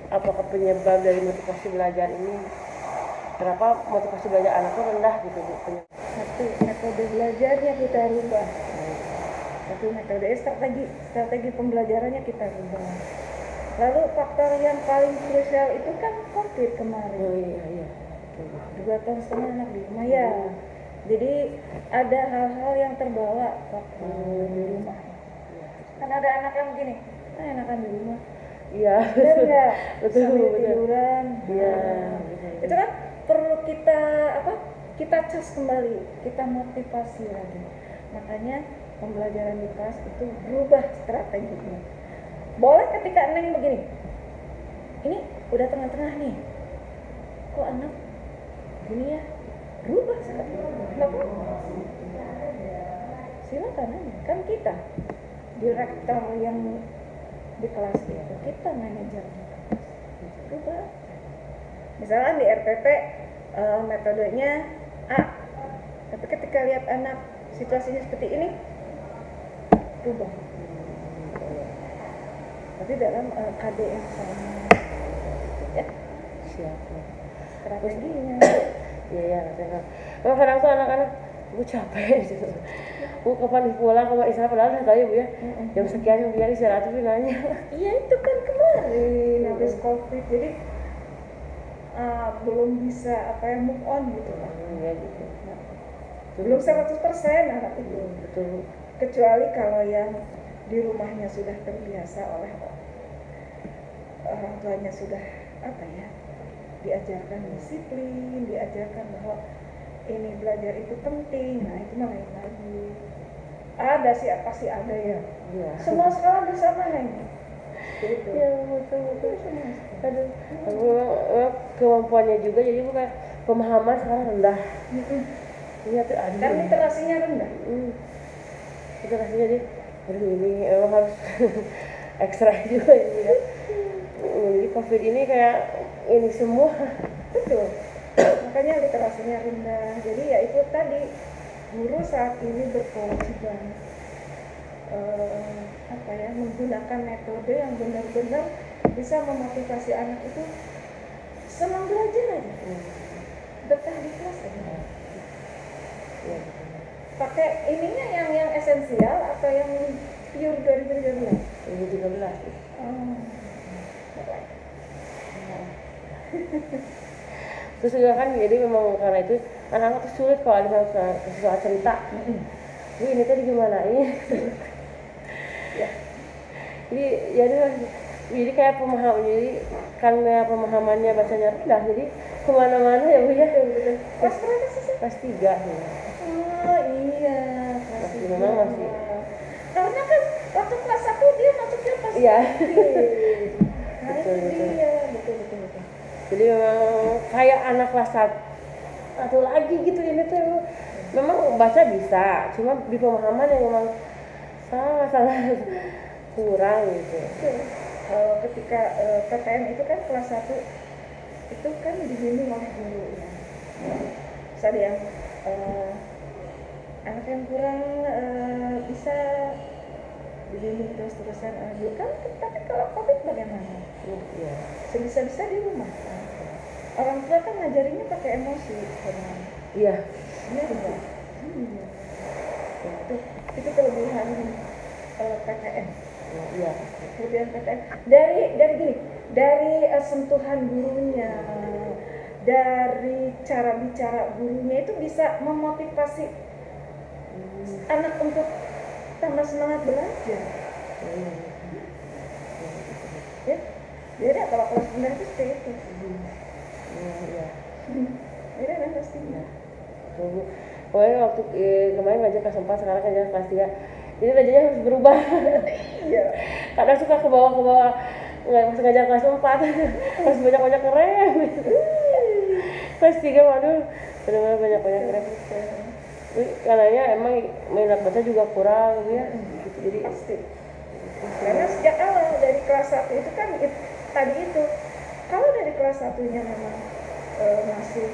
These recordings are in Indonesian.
Apakah penyebab dari motivasi belajar ini, kenapa motivasi belajar anakku rendah gitu Bu? Satu, metode belajarnya kita rubah. Satu, metode strategi pembelajarannya kita rubah. Lalu faktor yang paling krusial itu kan COVID kemarin. Oh iya. 2,5 tahun anak di rumah ya. Jadi ada hal-hal yang terbawa waktu di rumah. Kan ada anak yang begini, enakan di rumah. Iya. Enggak, betul. tiduran. Iya. Itu kan perlu kita kita cas kembali, kita motivasi lagi. Makanya pembelajaran di kelas itu berubah strateginya. Boleh ketika Neng begini, ini udah tengah-tengah nih, kok anak gini ya, berubah kenapa? Silakan aja, kan kita direktur yang di kelas itu, kita manajer berubah. Misalnya di RPP metodenya A, tapi ketika lihat anak situasinya seperti ini, berubah. Tapi dalam KD yang sama, ya Siapa? strateginya. Iya. Kadang tuh anak-anak, gue capek gitu. Bu kapan pulang, kapan istirahat, padahal udah tahu ya Bu ya. Jam sekian yang biar istirahat tuh nanya. Iya itu kan kemarin habis COVID, jadi belum bisa move on gitu kan. Iya gitu. Belum 100% anak itu. Betul. Kecuali kalau yang di rumahnya sudah terbiasa oleh orang tuanya, sudah diajarkan disiplin, diajarkan bahwa ini belajar itu penting. Nah itu mah lain lagi. Ada sih, pasti ada ya. Iya. Semua sekolah bersama nih. Gitu. Ya betul. Aduh, kemampuannya juga jadi bukan pemahaman sekarang rendah. Iya tuh ada. Kan literasinya rendah. Literasinya jadi, aduh ini emang harus ekstra juga ini ya. Jadi COVID ini kayak ini semua. Betul. Makanya literasinya rendah. Jadi ya itu tadi, guru saat ini berkewajiban menggunakan metode yang benar-benar bisa memotivasi anak itu senang belajar aja, betah di kelas aja. Ya. Pakai ininya yang esensial atau yang pure 2013? 2013. Terus juga kan jadi memang karena itu anak-anak tuh sulit kalau ada sesuatu cerita. Bu ini tadi gimana ini? Ya. Jadi kayak pemahaman, jadi karena pemahamannya bahasanya rendah, jadi kemana-mana ya Bu ya. Kelas berapa sih? Kelas 3 ya. Oh iya, kelas 3 memang masih. Karena kan waktu kelas 1 dia masuknya pas. Iya. Betul. Jadi memang kayak anak kelas 1 lagi gitu ini tuh. Memang baca bisa, cuma di pemahaman yang memang sangat kurang gitu. Ketika PTN itu kan kelas 1 itu kan dibimbing oleh guru ya. Terus ada yang anak yang kurang bisa dibimbing terus-terusan kan, tapi kalau COVID bagaimana? Ya. Sebisa-bisa di rumah. Orang tua kan ngajarinnya pakai emosi sebenarnya. Iya. Iya enggak? Itu kelebihan PTN. Iya. Kelebihan PTN. Dari sentuhan gurunya, dari cara bicara gurunya itu bisa memotivasi anak untuk tambah semangat belajar. Ya, beda kalau kelas rendah itu seperti itu. Iya. Beda kan pastinya. Pokoknya waktu kemarin ngajar kelas 4, sekarang ngajar kelas 3. Jadi belajarnya harus berubah. Iya. Kadang suka ke bawah, nggak masuk ngajar kelas 4, harus banyak-banyak ngerem. Kelas 3 waduh, benar-benar banyak-banyak ngerem. Karena emang minat baca juga kurang ya gitu. Jadi pasti. Karena sejak awal dari kelas 1 itu kan tadi itu, kalau dari kelas 1-nya memang masih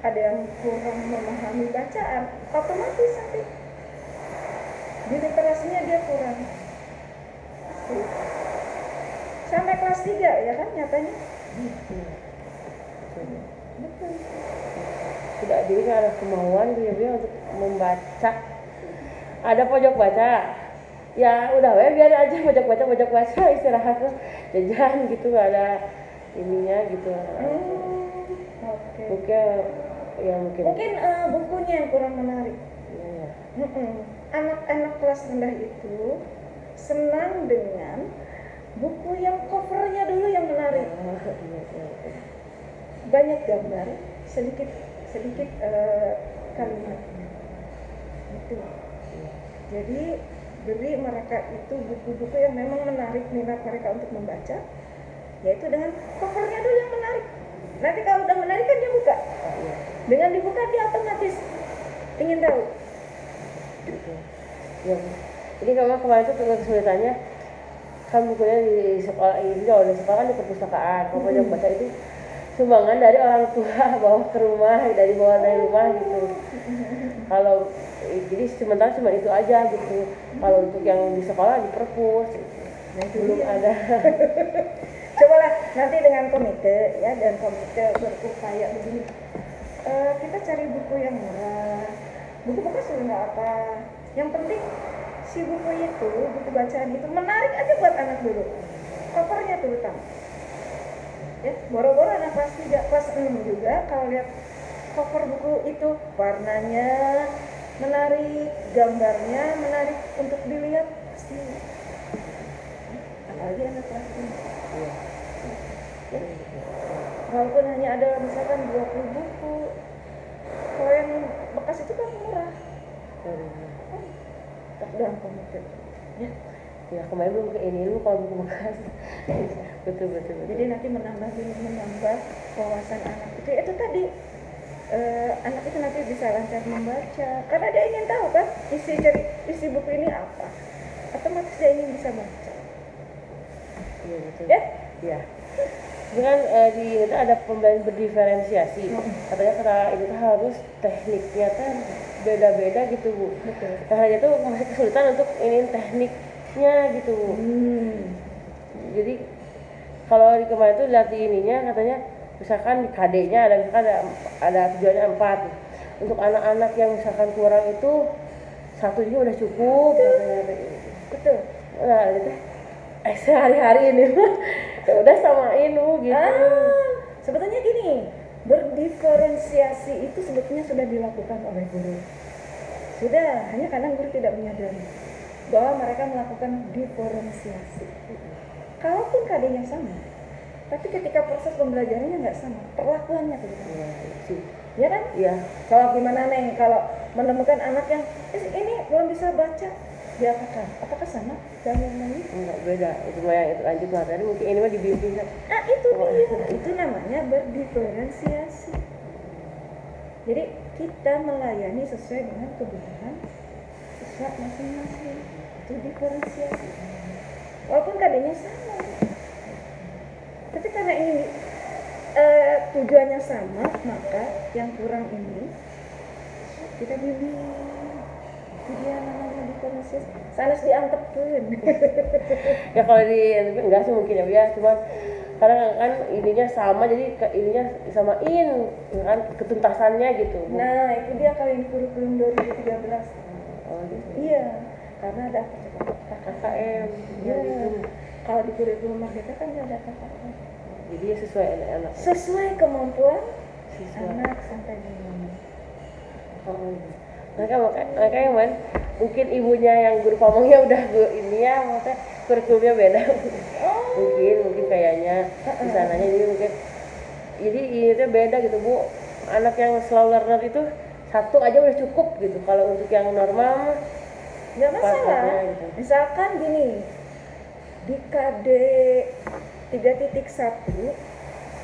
ada yang kurang memahami bacaan, otomatis nanti di literasinya dia kurang. Pasti. Sampai kelas 3 ya kan nyatanya. Betul. tidak jadi kan ada kemauan dia untuk membaca, ada pojok baca ya udah biar aja pojok baca istirahat jajan gitu, nggak ada ininya gitu. Okay. Mungkin bukunya yang kurang menarik. ya. Anak-anak kelas rendah itu senang dengan buku yang covernya dulu yang menarik, banyak gambar, sedikit kalimat itu. Jadi beri mereka itu buku-buku yang memang menarik minat mereka untuk membaca, yaitu dengan covernya dulu yang menarik. Nanti kalau udah menarik kan dia buka, dengan dibuka dia otomatis ingin tahu gitu. Ya. Jadi kemarin itu kesulitannya kan bukunya di sekolah ini, kalau di sekolah kan di perpustakaan. Kalau pojok baca itu sumbangan dari orang tua bawa ke rumah, dari rumah gitu. Kalau jadi sementara cuma itu aja gitu. Kalau untuk yang di sekolah di perpus belum ada. Cobalah nanti dengan komite ya, dan komite berupaya begini. Kita cari buku yang murah, buku bekas juga nggak apa. Yang penting si buku itu, buku bacaan itu menarik aja buat anak dulu. Covernya terutama. Ya, boro-boro anak kelas 3, kelas 6 juga kalau lihat cover buku itu warnanya menarik, gambarnya menarik untuk dilihat pasti. Apalagi anak kelas 5. Ya. Walaupun hanya ada misalkan 20 buku, kalau yang bekas itu kan murah. Dalam komite ya kemarin belum ke ini lu kalau buku bekas. betul. Jadi nanti menambah wawasan anak itu tadi, anak itu nanti bisa lancar membaca karena dia ingin tahu kan isi buku ini apa, otomatis dia ingin bisa baca. Iya betul Ya. Dengan di itu ada pembelajaran berdiferensiasi. Katanya karena itu harus tekniknya kan beda-beda gitu Bu. Betul. Nah hanya itu masih kesulitan untuk ini tekniknya gitu Bu. Jadi kalau di kemarin itu lihat di ininya katanya misalkan di KD-nya ada tujuannya 4. Untuk anak-anak yang misalkan kurang itu 1 juga udah cukup katanya. Betul. Nah itu sehari-hari ini ya udah samain gitu. Sebetulnya gini, berdiferensiasi itu sebetulnya sudah dilakukan oleh guru. Sudah, hanya karena guru tidak menyadari bahwa mereka melakukan diferensiasi. Kalaupun KD-nya sama, tapi ketika proses pembelajarannya nggak sama, perlakuannya berbeda. Ya kan? Iya. Kalau gimana Neng, kalau menemukan anak yang ini belum bisa baca, diapakan? Apakah sama dengan yang lain? Enggak, beda. Itu mah yang itu lanjut materi, mungkin ini mah dibimbing kan. Itu dia. Itu namanya berdiferensiasi. Jadi kita melayani sesuai dengan kebutuhan siswa masing-masing. Itu diferensiasi. Walaupun KD-nya sama, tapi karena ini tujuannya sama, maka yang kurang ini kita bimbing. Itu dia namanya diferensiasi. Sanes diantepkeun. Ya kalau di enggak sih mungkin ya, cuma kadang kan ininya sama, jadi ininya samain kan ketuntasannya gitu. Nah itu dia kalau yang kurikulum 2013. Oh gitu. Iya, karena ada KKM. Iya. Kalau di kurikulum Merdeka kan nggak ada KKM. Jadi ya sesuai anak-anak. Sesuai kemampuan siswa. anak sampai dengan. Oh, mereka yang mana? Mungkin ibunya yang guru pamongnya udah ini ya, maksudnya kurikulumnya beda. mungkin kayaknya di sananya jadi ini beda gitu Bu. Anak yang slow learner itu 1 aja udah cukup gitu. Kalau untuk yang normal nggak masalah. Gitu. Misalkan gini, di KD 3.1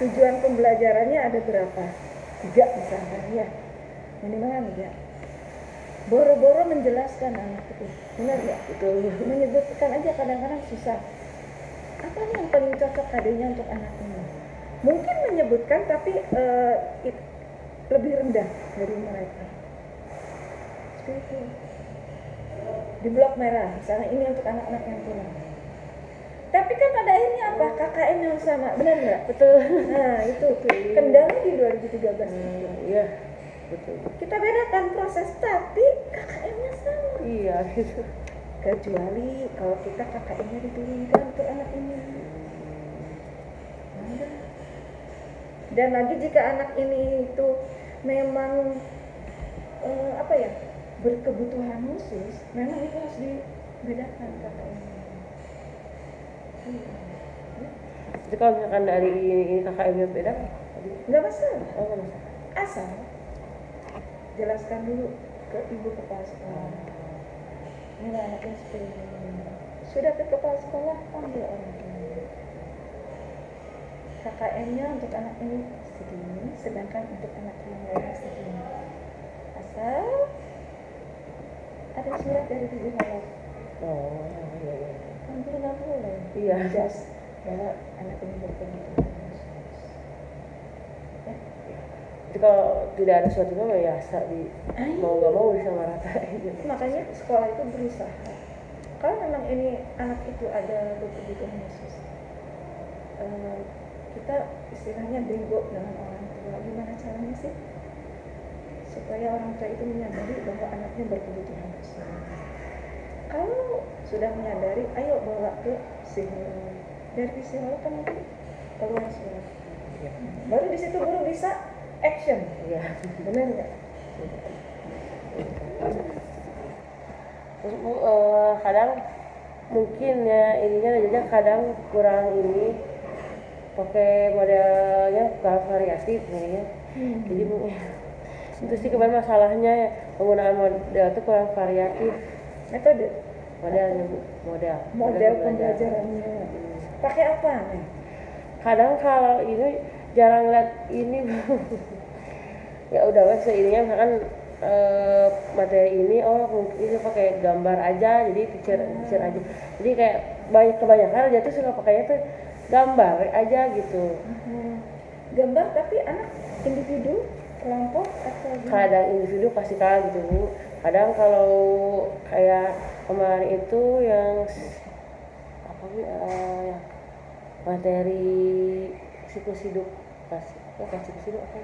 tujuan pembelajarannya ada berapa? 3 misalkan ya, minimal 3. boro-boro menjelaskan anak itu, benar nggak? Itu Menyebutkan aja kadang-kadang susah. Apa nih yang paling cocok kadenya untuk anak ini? Mungkin menyebutkan tapi lebih rendah dari mereka. Seperti itu. Di blok merah, misalnya ini untuk anak-anak yang kurang. Tapi kan pada akhirnya apa? KKM yang sama, benar nggak? betul. Nah itu kendala di 2013. Iya, betul. Kita bedakan proses, tapi KKM-nya sama. Iya, gitu. Kecuali kalau kita KKM-nya diturunkan ke anak ini. Nah, dan lagi jika anak ini itu memang berkebutuhan khusus, memang itu harus dibedakan KKM-nya. Jadi kalau misalkan dari ini KKM-nya beda, Nggak masalah. oh nggak masalah. Asal jelaskan dulu ke ibu kepala sekolah. Ini anaknya seperti ini. Sudah ke kepala sekolah, panggil orang tua. KKM-nya untuk anak ini segini, sedangkan untuk anak yang lain segini. Asal ada surat dari ibu halal. Oh, iya, iya. Hampir nggak boleh. Iya. Just bahwa anak ini berkebutuhan khusus. Ya. Jadi kalau tidak ada suatu nama ya mau nggak mau bisa meratain. Makanya sekolah itu berusaha. Kalau memang ini anak itu ada berkebutuhan khusus, kita istilahnya bego dengan orang tua. Gimana caranya sih supaya orang tua itu menyadari bahwa anaknya berkebutuhan khusus? Kalau sudah menyadari, ayo bawa ke psikolog. Dari psikolog kan nanti keluar surat. Iya. Baru di situ guru bisa action. Iya. Benar nggak? Terus kadang mungkin ya ininya aja kadang kurang ini pakai modelnya kurang variatif ya. Jadi itu sih kemarin masalahnya ya, penggunaan model itu kurang variatif. Metode model pembelajarannya. Pakai apa nih? Kadang kalau ini jarang lihat ini ya udah wes ininya misalkan materi ini mungkin itu pakai gambar aja, jadi picture aja, jadi kayak kebanyakan aja tuh suka pakainya tuh gambar aja gitu. Gambar tapi anak individu, kelompok atau kadang individu pasti kalah gitu Bu. Kadang kalau kayak kemarin itu yang apa ya materi siklus hidup siklus hidup apa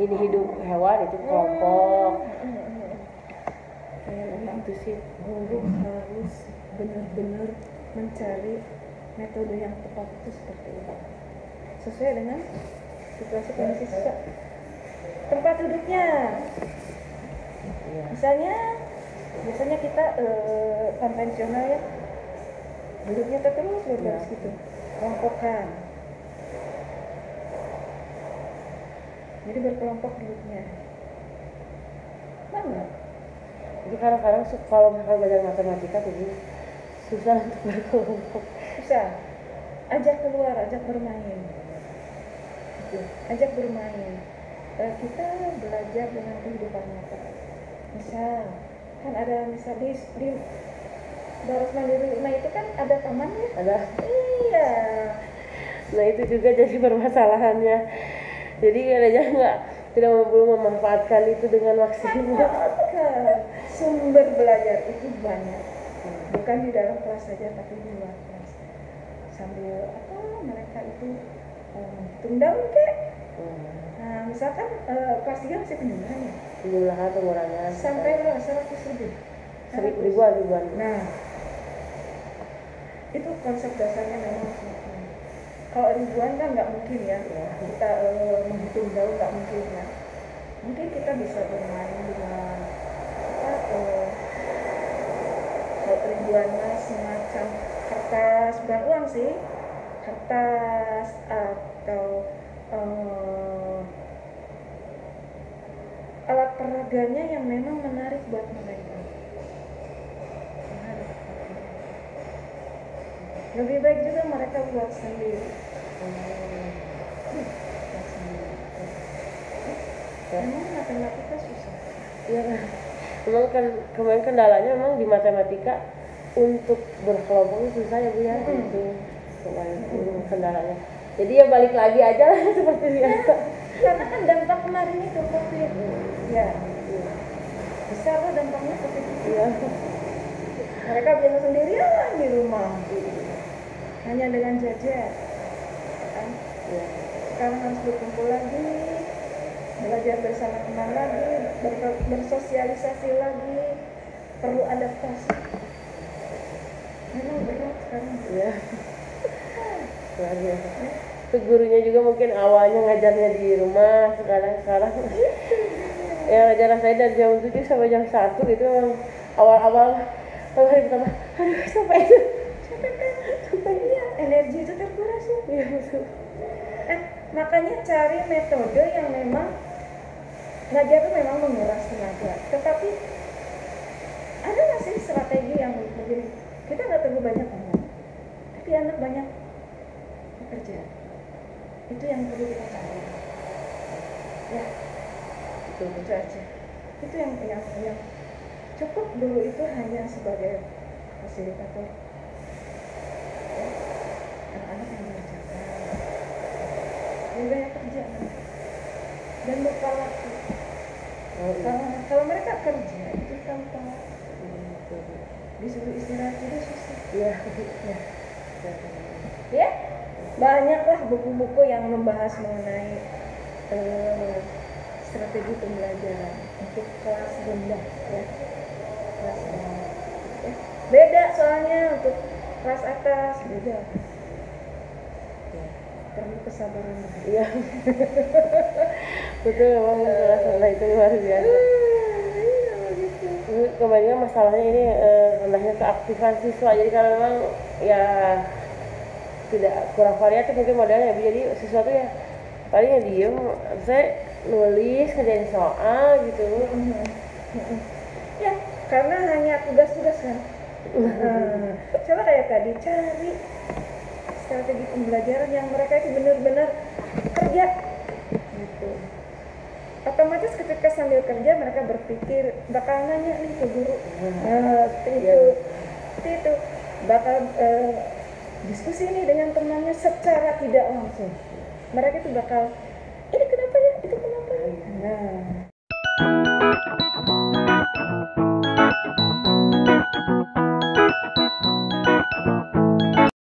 ini hidup hewan itu kelompok. Memang itu sih guru harus benar-benar mencari metode yang tepat itu seperti itu sesuai dengan situasi kondisi siswa. Tempat duduknya biasanya kita konvensional ya, duduknya terus bebas gitu, kelompokan, jadi berkelompok duduknya. Mana? Jadi kadang-kadang kalau misalkan belajar matematika tuh susah untuk berkelompok. Susah. Ajak keluar, ajak bermain. Ajak bermain. Kita belajar dengan kehidupan nyata. Misal, kan ada di Daras Mandiri rumah itu kan ada tamannya. Ada. Iya. Nah itu juga jadi permasalahannya. Jadi kayaknya tidak belum memanfaatkan itu dengan maksimal. Sumber belajar itu banyak, bukan di dalam kelas saja tapi di luar kelas. Sambil mereka itu menghitung daun kek. Nah misalkan kelas 3 masih penjumlahan ya. Penjumlahan pengurangan. Sampai 100 lebih. Ribuan. Nah itu konsep dasarnya memang seperti ini. Kalau ribuan kan nggak mungkin ya. Kita menghitung daun nggak mungkin ya. Mungkin kita bisa bermain dengan ribuannya semacam kertas, bukan uang sih, kertas atau alat peraganya yang memang menarik buat mereka. Lebih baik juga mereka buat sendiri. Ya. Memang matematika susah. Iya kan. Memang kan kemarin kendalanya memang di matematika untuk berkelompok itu susah ya Bu ya. Itu kemarin kendalanya. Jadi ya balik lagi aja lah seperti biasa. Karena kan dampak kemarin itu COVID. Ya. Besar lah dampaknya COVID itu. Iya. Mereka biasa sendirian di rumah. Hanya dengan jajan. Kan? Iya. Sekarang harus berkumpul lagi, belajar bersama teman lagi, bersosialisasi lagi, perlu adaptasi. Memang berat sekarang. Iya. Luar biasa. Itu gurunya juga mungkin awalnya ngajarnya di rumah, sekarang ya ngajar saya dari jam 7 sampai jam 1 gitu memang awal-awal kalau hari pertama aduh sampai itu Iya, energi itu terkuras ya. iya betul. Makanya cari metode yang memang ngajar itu memang menguras tenaga, tetapi ada nggak sih strategi yang begini, kita nggak terlalu banyak ngomong tapi anak banyak bekerja, itu yang perlu kita cari ya. Itu aja, itu yang cukup dulu itu hanya sebagai fasilitator ya. Anak-anak yang mengerjakan lebih banyak kerja dan lupa waktu. Kalau mereka kerja itu tanpa disuruh istirahat juga susah. Iya. Ya, banyaklah buku-buku yang membahas mengenai strategi pembelajaran untuk kelas rendah ya. Kelas rendah. Ya. Beda soalnya untuk kelas atas beda. Ya, perlu kesabaran. Iya. Betul memang kelas rendah itu luar biasa. Kembalinya masalahnya ini rendahnya keaktifan siswa, jadi kalau memang ya tidak kurang variatif mungkin modelnya, jadi sesuatu ya paling ya diem, saya nulis kerjain soal gitu. Ya karena hanya tugas-tugas kan. Coba kayak tadi cari strategi pembelajaran yang mereka itu benar-benar kerja gitu. Otomatis ketika sambil kerja mereka berpikir bakal nanya nih ke guru, seperti itu bakal diskusi nih dengan temannya secara tidak langsung. Mereka itu bakal ini kenapa ya, itu kenapa. Nah.